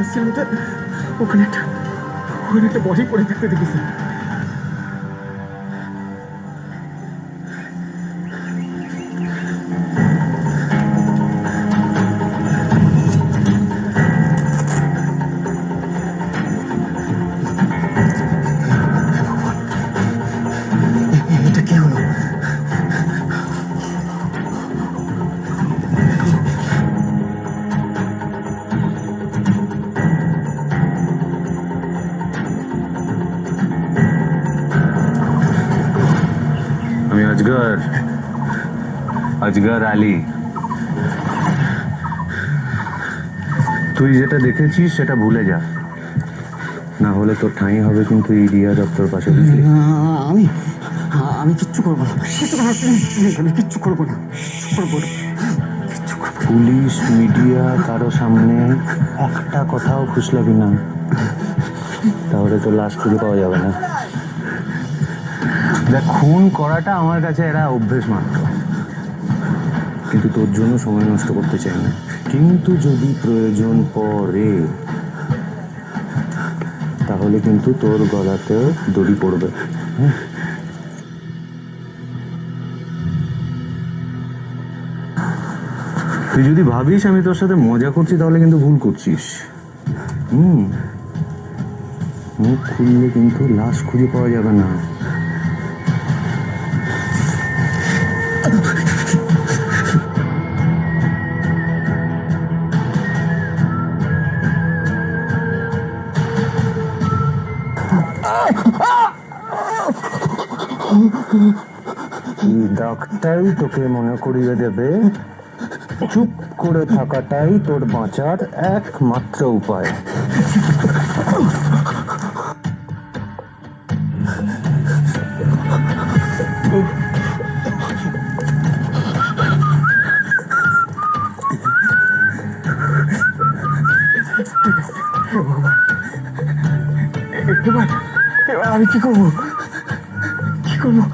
আসছিলাম তো ওখানে একটা বডি পড়ে থাকতে দেখেছি। এটা কি হলো? আমি আজগর আলী। তুই যেটা দেখেছিস সেটা ভুলে যা, না হলে তোর ঠাঁই হবে কিন্তু এই রিয়া দপ্তর পাশে, বুঝলি? আমি আমি কিচ্ছু করবো না, আমি কিচ্ছু করবো না, কিচ্ছু করবো না। পুলিশ মিডিয়া কারো সামনে একটা কথাও ফুসলাবি না, তাহলে তো লাশ খুঁজে পাওয়া যাবে না। দেখ, খুন করাটা আমার কাছে এরা অভ্যেস মাত্র, কিন্তু তোর জন্য সময় নষ্ট করতে চাই না। কিন্তু যদি প্রয়োজন পড়ে তাহলে কিন্তু তোর গলাতেও দড়ি পড়বে। তুই যদি ভাবিস আমি তোর সাথে মজা করছি তাহলে কিন্তু ভুল করছিস। মুখ খুললে কিন্তু লাশ খুঁজে পাওয়া যাবে না। ডাক্তার তোকে মনে করিয়ে দেবে চুপ করে থাকাটাই তোর বাঁচার একমাত্র উপায়। এবার আমি কি করবো? কি করবো?